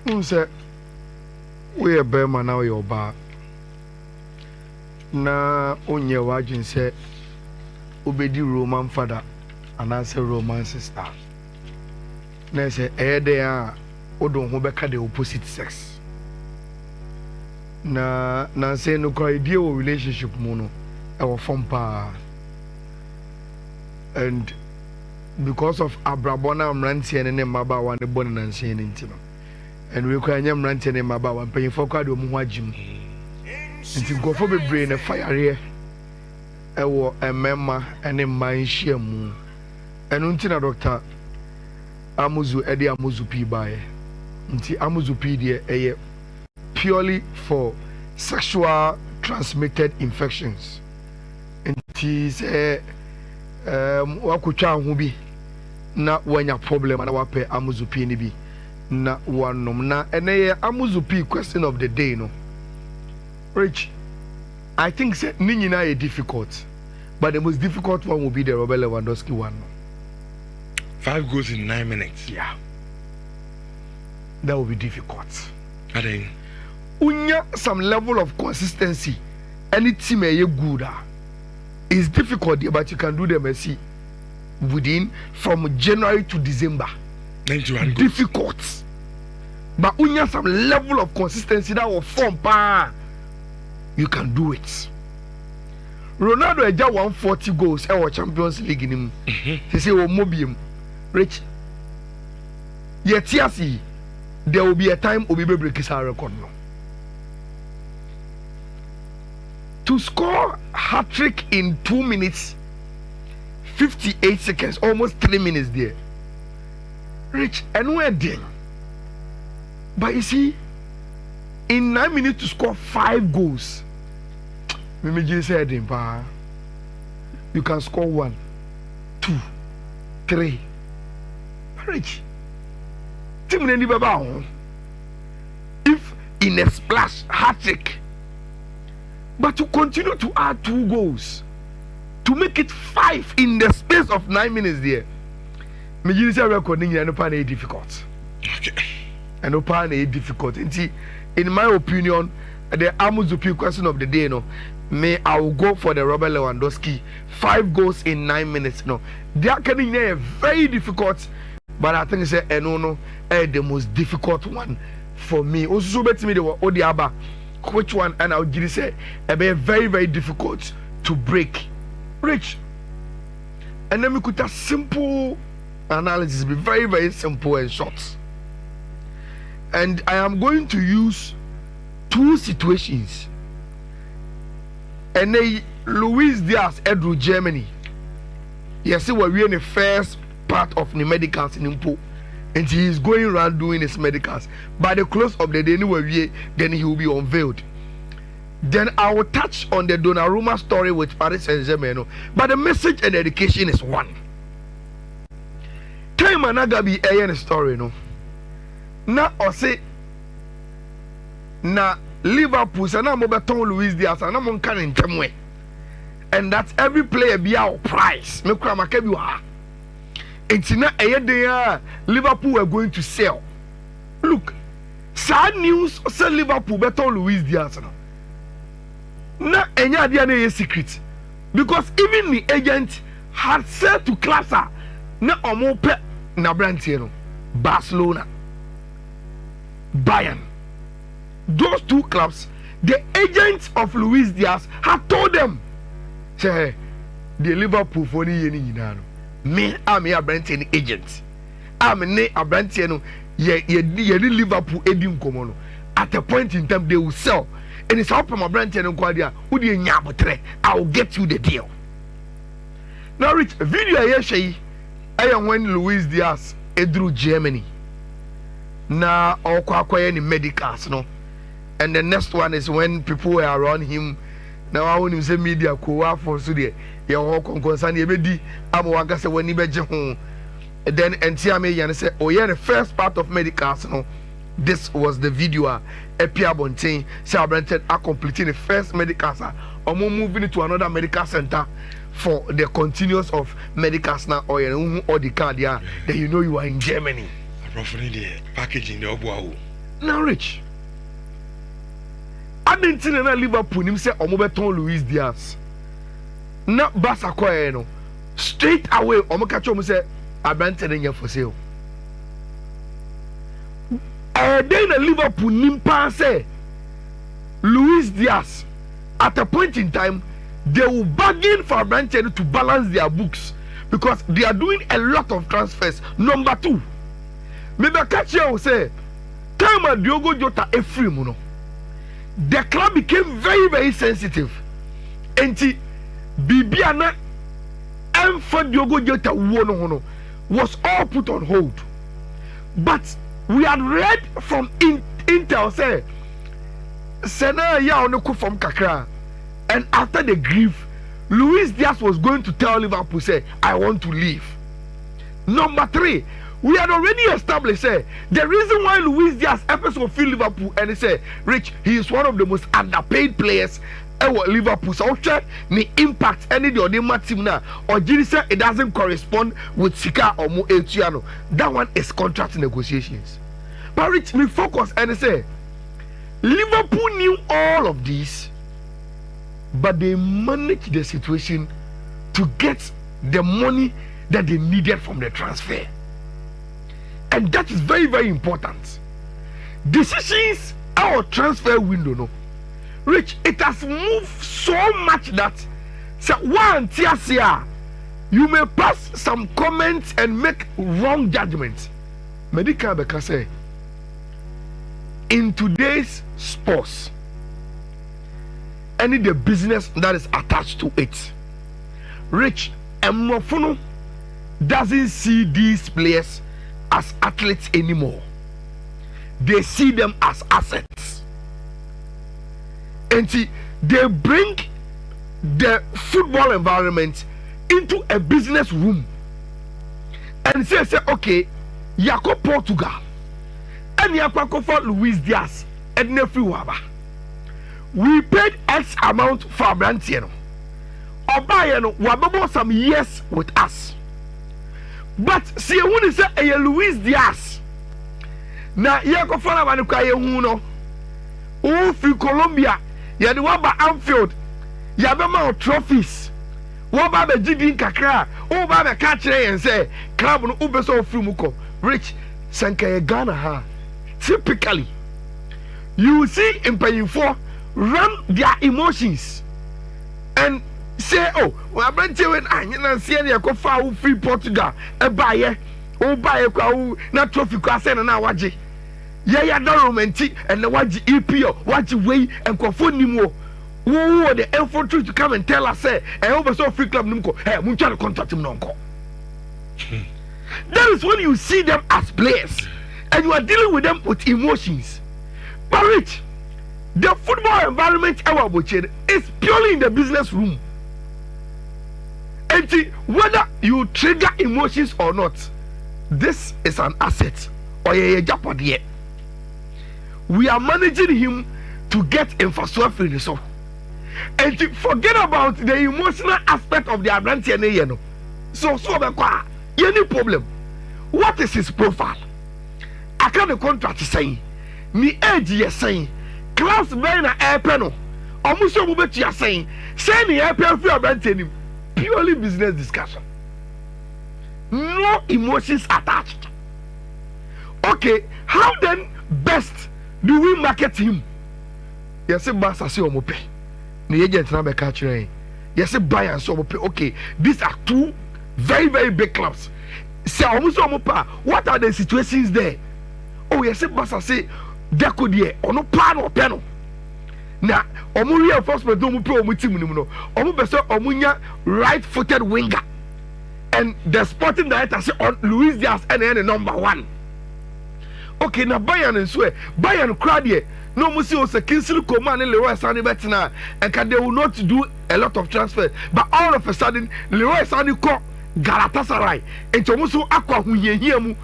Say we a Burma now your bar. Na onye wajin say obedi Roman father and I say Roman sister. Na say there odon ho beka the opposite sex. Na say no idea o relationship mu no e wo form pa. And because of Abrabona Mranti and Maba one born and saying intimo. And we can yam Mranti and Maba one paying for quad muajim. And to go for the brain a fire here. I will a member and a mind share moon. And until doctor Amuzu Eddie Amuzu P by until Amuzu P dear purely for sexual transmitted infections. And tis wakucha hubi na wanya problem na wape amuzupi ni bi na wanom na ene amuzupi question of the day no Rich, I think say ni nyina is difficult, but the most difficult one will be the Robert Lewandowski one. 5 goals in 9 minutes. Yeah, that will be difficult. I think unya some level of consistency. Any team are good. It's difficult, but you can do them within from January to December. 91 difficult. But when you have some level of consistency that will form power, you can do it. Ronaldo had 140 goals in our Champions League in him. He said, "Oh, Mobium, Rich. Yet, yes, there will be a time Obi break his record now. To score hat-trick in 2 minutes, 58 seconds, almost 3 minutes there. Rich, and we're there. But you see, in 9 minutes to score 5 goals, you can score 1, 2, 3. Rich, if in a splash hat-trick, but to continue to add 2 goals, to make it 5 in the space of 9 minutes there, Majority recording and open a difficult. Okay. And open a difficult. In my opinion, the Amuzupi question of the day, no, I will go for the Robert Lewandowski 5 goals in 9 minutes. No, they are getting there very difficult, but I think it's the most difficult one for me. Also, bet me the Odiaba. Which one? And I'll give you say a very, very difficult to break. Rich. And then we could have simple analysis, be very, very simple and short. And I am going to use 2 situations. And then Luis Diaz, Edru, Germany. Yes, we're in the first part of the medicals in Impo. And he is going around doing his medicals. By the close of the day, then he will be unveiled. Then I will touch on the Donnarumma story with Paris Saint-Germain. But the message and education is one. Time Anagabi a story, no. Na or say na Liverpool, sana mo beton Luis Diaz, sana mo kan in temwe. And that every player be our price. Me kura makebi wa. It's not a day Liverpool are going to sell. Look, sad news say Liverpool better Luis Diaz. Na enya dia na a secret. Because even the agent had said to Klasa na omo pe na brantie no Barcelona, Bayern. Those 2 clubs, the agents of Luis Diaz had told them, say the Liverpool for ni no. Me, I'm a Brantian agent. I'm a Brantian. Ye Liverpool edim komono. At a point in time, they will sell. And it's up from a Brantian and Quadia. Would you nyabotre? I will get you the deal. Now, Rich, video I say, I am when Luis Diaz edru Germany. Na acquire any medicals, no. And the next one is when people were around him. Now I want him say media ko for so there. Your concern ye be am waka say when he be home. Then Entiame yan say oh yeah the first part of medicals no. This was the video Epia Bontain say Abranted are completing the first medicals or moving it to another medical center for the continuous of medicals now or the card yeah then you know you are in Germany. Roughly the packaging the obuahu. Now rich. I didn't see na Liverpool nim say omo beton Luis Diaz. Na Barca koye no. Straight away omo catch omo say Abrante dey for sale. Then the Liverpool nimpa say Luis Diaz at a point in time they will bargain for Abrante to balance their books because they are doing a lot of transfers. Number 2, maybe catch you say time Diogo Jota Efrim no. The club became very, very sensitive. And Bibiana and for Diogo Jota was all put on hold. But we had read from Intel say Sena ya onoko from Kakra, and after the grief, Luis Diaz was going to tell Liverpool say, I want to leave. Number 3, we had already established the reason why Luis Diaz episode feel Liverpool and he said, Rich, he is one of the most underpaid players at Liverpool. So the impact any the other team now or say it doesn't correspond with Sika or Mo Etiano. That one is contract negotiations. But Rich, me focus and say Liverpool knew all of these, but they managed the situation to get the money that they needed from the transfer. And that is very, very important. Decisions our transfer window, no. Rich, it has moved so much that you may pass some comments and make wrong judgments. Medical because say in today's sports, any the business that is attached to it, Rich and Mofuno doesn't see these players as athletes anymore. They see them as assets. And see, they bring the football environment into a business room and say okay, Yako Portugal and Yako for Luis Diaz and Nefu Waba. We paid X amount for Abrantiano. Obayano wababo some years with us. But see when you say Luis Diaz na Yako for Abanuka Yehuno Ufi Colombia Yadi Waba Anfield Yabama trophies Waba be Jidin Kakra Uba be catch and say club no Ubeso Fumuko Rich Sanka Ghana ha. Typically you see in paying for run their emotions and say, oh, well, I'm when I see any of free Portugal, a buyer, oh, buy a not trophy class and now watch it. Yeah, Donnarumma and the watch EPO, watch way and Kofonimo. Who the infantry to come and tell us, say, and oversaw free club Numco, hey, I'm trying to contact him. That is when you see them as players and you are dealing with them with emotions. But Rich, the football environment is purely in the business room. And whether you trigger emotions or not, this is an asset or a jeopardy. We are managing him to get infrastructure in the soul. And forget about the emotional aspect of the Abrante. So any problem. What is his profile? I can't the contract saying. Ni age is saying. Class Bayern air panel. Almost so much you are saying. Say the air panel for Abrante. Purely business discussion. No emotions attached. Okay, how then best do we market him? Yes, Barca say omope. The agent na be catch rain. Yes, Bayern so omope. Okay, these are two very, very big clubs. Say almost omope. What are the situations there? Oh, yes, Barca say there could be no plan or panel. Now, omu reinforcement omu pro omu team nimu no. Omu beso omunya right-footed winger, and the sporting director say on Luis Diaz and number 1. Okay, now Bayern and swear Bayern crowd here. No musi ose Kingsley Coman and Leroy Sané betina, and they will not do a lot of transfers. But all of a sudden, Leroy Sané call Galatasaray, and Tomuso Aqua Hunyemu.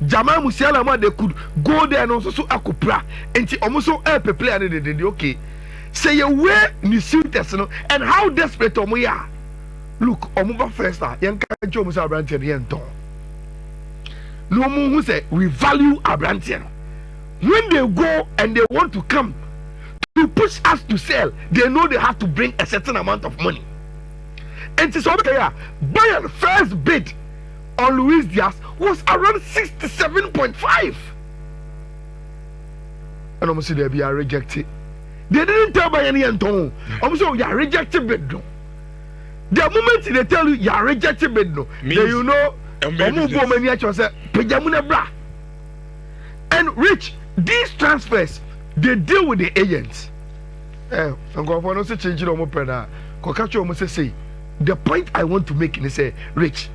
Jamal Musiala, they could go there and also akupra and almost help a player. Okay, say you where you suit and how desperate we are. Look, Omuba first, young Joe Musabrantian. No more who say we value Abrantian. when they go and they want to come to push us to sell, they know they have to bring a certain amount of money. And it's okay. Bayern first bid on Luis Diaz was around 67.5. And almost they be rejected. They didn't tell Bayern anything. Almost you are rejected bid no. The moment they tell you you are rejected bid no, then you know. And Rich, these transfers they deal with the agents. I'm going to change it on my say. The point I want to make is say, Rich,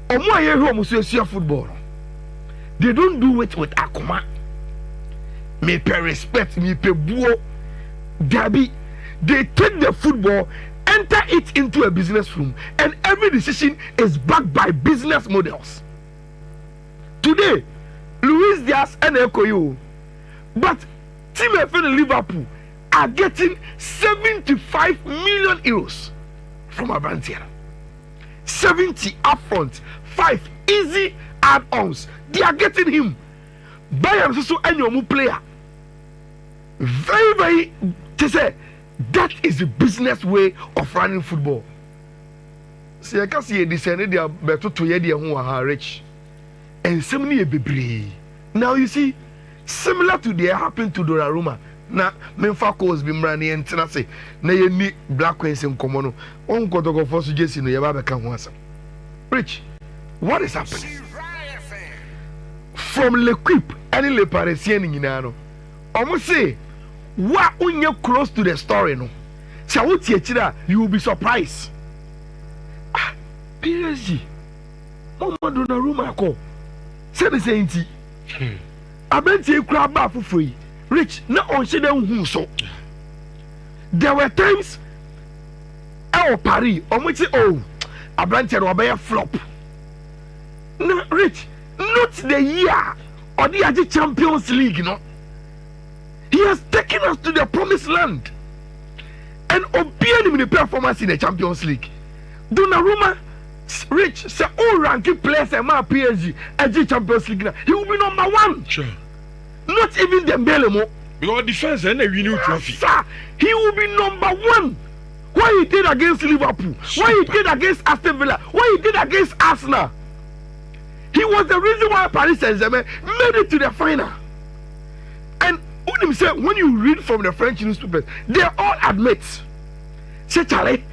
football. They don't do it with akuma. Me pay respect, me pay buo. Dabi, they take the football, enter it into a business room, and every decision is backed by business models. Today, Luis Diaz and Ekoyo, but Team FM and Liverpool are getting 75 million euros from Abantia. 70 upfront, 5 easy add-ons. They are getting him. Bayern also any player. Very, very, to say, that is the business way of running football. See, I can see a descendant, they are better to hear who are rich. And similarly, baby. Now you see, similar to the happened to Donnarumma. Na Menfako been running and say, na you need black queens in common. On got to go for suggesting no yaba can once. Rich, what is happening? From L'Equipe and Le Parisien in Nano. Almost say, what when you're close to the story, no? So what you will be surprised. PSG. Mama Donnarumma ko. Say the same thing. Abenti crab bar for free. Rich, not on them who so. There were times Paris, on which Abenti will be a flop. No, Rich, not the year or the Champions League, you know. He has taken us to the promised land and obeying him the performance in the Champions League. Donnarumma, Rich, say all ranking players and my PSG and the Champions League. He will be number one. Sure. Not even Dembele mo. Because defense and a winning trophy. Sir, he will be number one. What he did against Liverpool, what he did against Aston Villa, what he did against Arsenal. He was the reason why Paris Saint-Germain made it to the final. And when you read from the French newspapers, they all admit, say Charlie,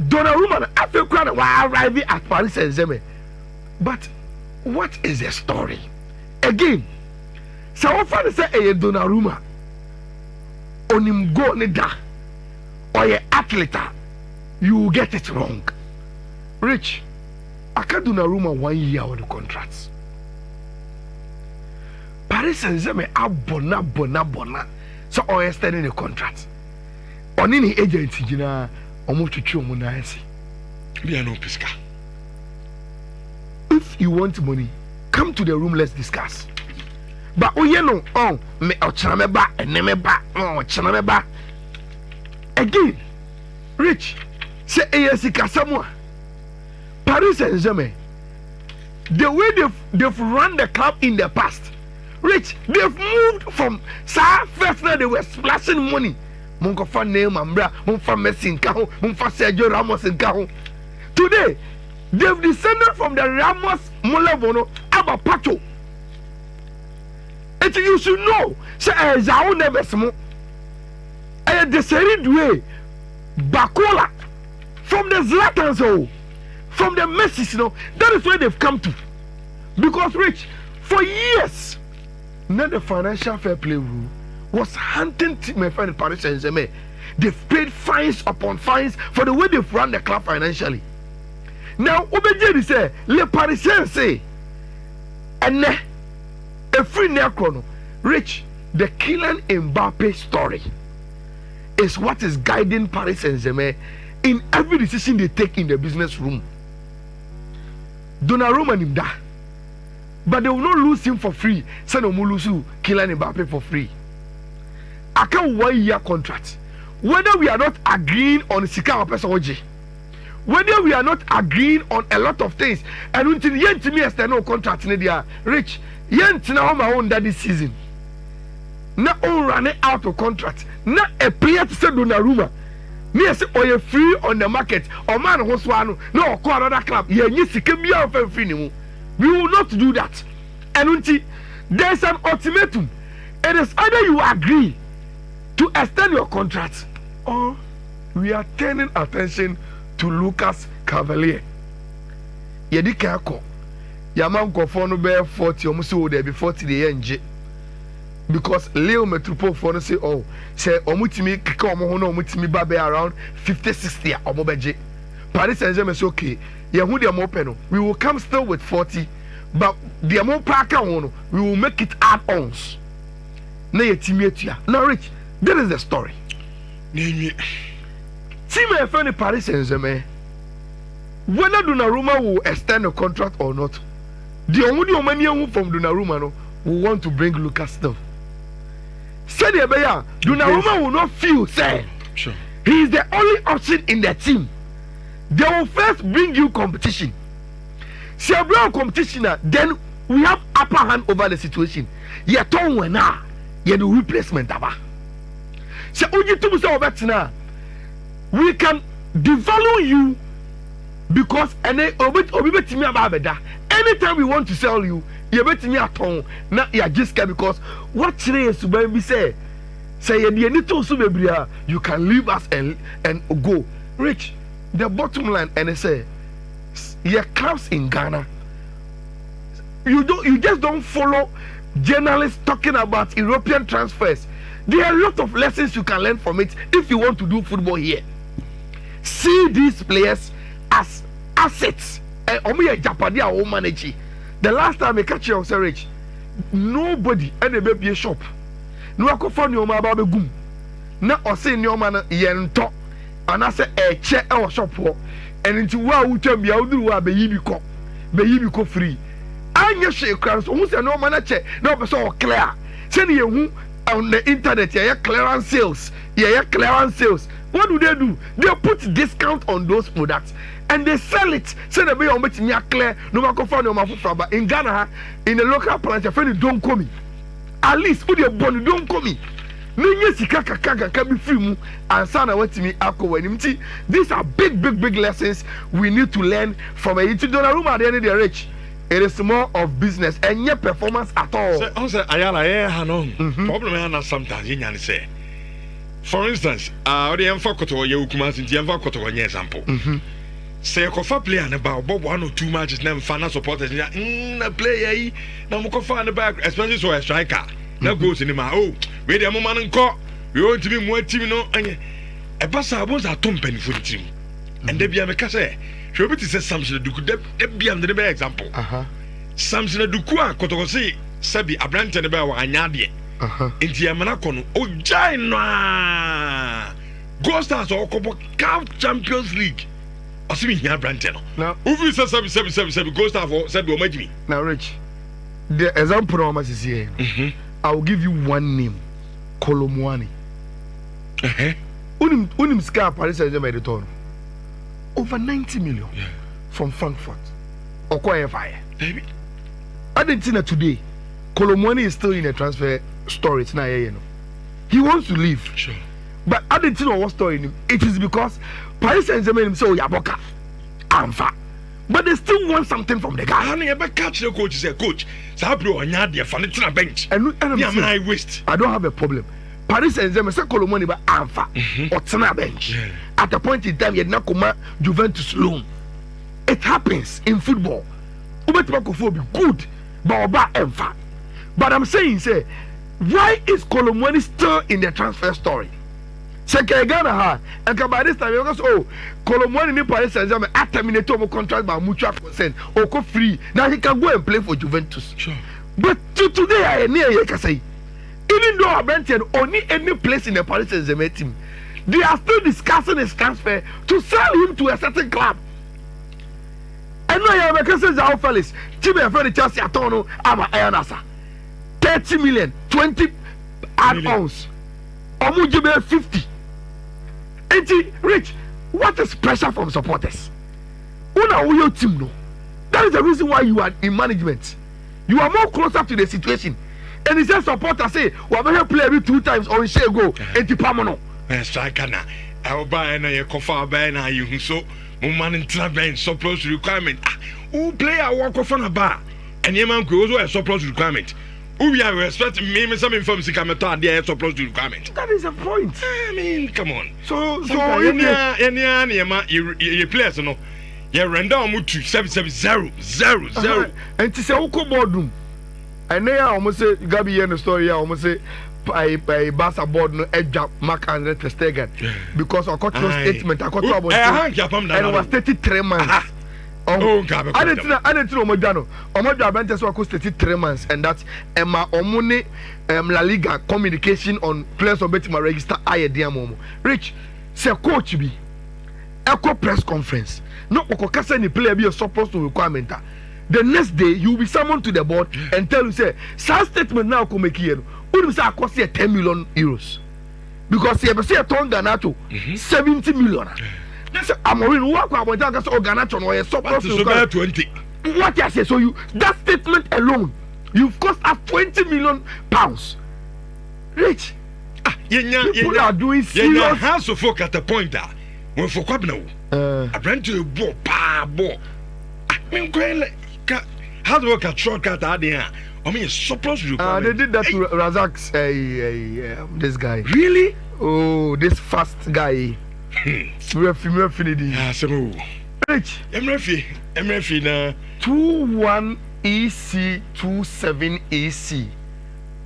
Donnarumma after arriving at Paris Saint-Germain. But what is the story? Again, so often say Donnarumma on him go nida or a athlete, you will get it wrong. Rich, I can't Donnarumma 1 year on the contracts. Paris Saint-Germain are bona. So I extending the contract. On any agency, you know, almost to chew money. We are no pisca. If you want money, come to the room, let's discuss. But you know, me ochanameba and nemeba, ochanameba. Again, Rich, say ASC Kasamwa. Paris Saint-Germain, the way they've run the club in the past, Rich, they've moved from first now they were splashing money. Munkofa name Ambra, Munfa Messi in Kaho, Munfa Sergio Ramos in Kaho. Today, they've descended from the Ramos Molevono Abapacho. And you should know, say Zao never small. And the Serid way, Bakola, from the Zlatans, from the Messi, you know, that is where they've come to. Because Rich, for years, not the financial fair play rule was hunting my friend Paris Saint-Germain. They've paid fines upon fines for the way they've run the club financially. Now, Obejedi say, Le Parisiens say, and a free necrono, Rich, the Kylian Mbappe story is what is guiding Paris Saint-Germain in every decision they take in the business room. Donnarumma him da, but they will not lose him for free. Say no lose Kylian Mbappe for free. I can 1 year contract. Whether we are not agreeing on Sika Opesoji, whether we are not agreeing on a lot of things, and until yet to me as no contract in the Rich, yet now my own that this season. na on running out of contract na a player to say Donnarumma me say oye free on the market or man ho so ano na okọ another club ye nyi sika bia of free ni mu. We will not do that. And until there's an ultimatum, it is either you agree to extend your contract or we are turning attention to Lucas Chevalier. Yedi kako yaman ko for no be 40 almost so there be 40 the enje because Leo Metropole for no say oh say omutimi kika omo ho na omutimi ba be around 50-60 omo beje. Paris Saint-Germain say okay ye hu dem open we will come still with 40 but the amount pack on we will make it add-ons. Na ye timi etua. Now Rich, that is the story. Name Team FN Paris Saint-Germain, whether Donnarumma will extend the contract or not, the only money from Donnarumma no will want to bring Lucas still. Said Donnarumma will not feel say sure he is the only option in the team. They will first bring you competition. See a brown competition, then we have upper hand over the situation. You turn when now you do replacement aba. So we can devalue you because anytime we want to sell you, you bet me at home. Not you just because what today is to say you can leave us and go. Rich, the bottom line and they say your clubs in Ghana, you just don't follow journalists talking about European transfers. There are a lot of lessons you can learn from it if you want to do football here. See these players as assets. The last time I catch you on Rich, nobody any baby shop. No I could find your mama gum. Now I say your man yen talk and I say a chair or shop for and into what we tell me I'll do what baby co free. I just shake crowds almost no manager, no so clear. Send you on the internet, yeah, clearance sales. Yeah, clearance sales. What do? They put discount on those products and they sell it. Say the way on me clear, no matter how no matter but in Ghana, in the local plant, your friend don't come me. At least put your bond, don't come me. Can be free and sana what me when these are big lessons we need to learn from a Donnarumma at the end of the rich. It is more of business and your performance at all. Problem is sometimes you say. For instance, the Mfakoto you come out in the Mfakoto example. Say a coffee player and about 1 or 2 matches, then fan supporters. A player, now Mokofa and the back, especially so a striker. Now goes in the man. Oh, wait a moment and call. We want to be more team, no, and a passer was a company for the team. And they be a casse. Shobit says something to do, they be under the example. Something to do, Kotosi, Sabi, a branch and about Anyadi. In the Amanakono, oh, Jaina Go Stars or Cup Champions League. I see me here, Brantano. Now, who says 7 Go Stars for said, me. Now, Rich, the example is here. I will give you one name Colomwani. Unim Scar Paris Saint-Germain return over 90 million from Frankfurt. Okoye fire. Baby. Argentina today, Colomwani is still in a transfer story. It's not here, you know. He wants to leave. Sure. But Argentina was storing him. It is because Paris Saint-Germain himself Yaboka Amfa. But they still want something from the guy. I never catch the coach. Say, coach, Sabro on your furniture bench. And I waste. I don't have a problem. Paris Saint-Germain say Colomwani ba Amfa or Tina bench. At a point in time, you had not Juventus loan. It happens in football. Ubetibakofo be good, but Oba Amfa. But I'm saying, say, why is Colomwani still in the transfer story? Say Ghana ha, and by this time you go oh, Colomwani in Paris Saint-Germain at terminate contract by mutual consent or go free. Now he can go and play for Juventus. Sure. But today I near you can say, even though I mentioned only any place in the Paris Saint-Germain team, they are still discussing his transfer to sell him to a certain club. And now you have a question of fellas. Team and friend Chelsea Atono, I'm a Ayanasa. 30 million, 20 add-ons. Omujibe 50. Rich, what is pressure from supporters? Una your team no. That is the reason why you are in management. You are more closer to the situation. and he said supporter say we have play every 2 times on share go enti pamono striker na I buy na ye kofa buy na you so mo man intra ben surplus requirement who player work kofa na ba and ye man go so a surplus requirement who we are respect me some inform sika meto ade surplus requirement. That is a point. I mean, come on. So any you players no you render on to 770 and to say uko boardroom and they almost say Gabi here in the story almost say by Barca board no edge Mark Andre ter Stegen because I got no statement I got about and it was 33 months. I didn't know Omojano Bentes was 33 months and that's Emma Omune La Liga communication on players of Betima register Ayediamomo. Rich say coach be echo press conference. No okokasa ni player be supposed to requirement. The next day you will be summoned to the board and tell you say some statement now come make here. Who say cost 10 million euros because you say a ton Ganacho 70 million. I'm already work about that Ganacho or supposed to 20. What I say so you that statement alone you've cost us 20 million pounds. Rich. People are doing serious. House of folk at the point that when for Kwabno I ran to a ball I mean hard work at shortcut out there. I mean surplus requirement. They did that to Razak's this guy. Really? Oh, this fast guy. Refinity. Rich. MRF na 21 EC 27 EC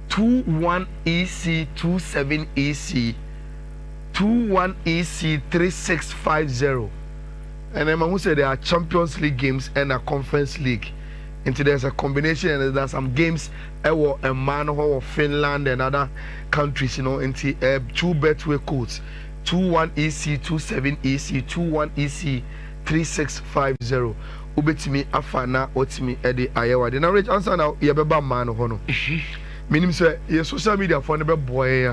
21 EC 27 EC 21 EC 3650. And then who said there are Champions League games and a Conference League. And there's a combination and there's some games a man of Finland and other countries, you know, into 2 betway codes. 21 EC 27 EC 21 EC 3650. Ubetimi afana otimi ede ayewa. The narrate answer now yebeba man ho no. Meaning say your social media for never boy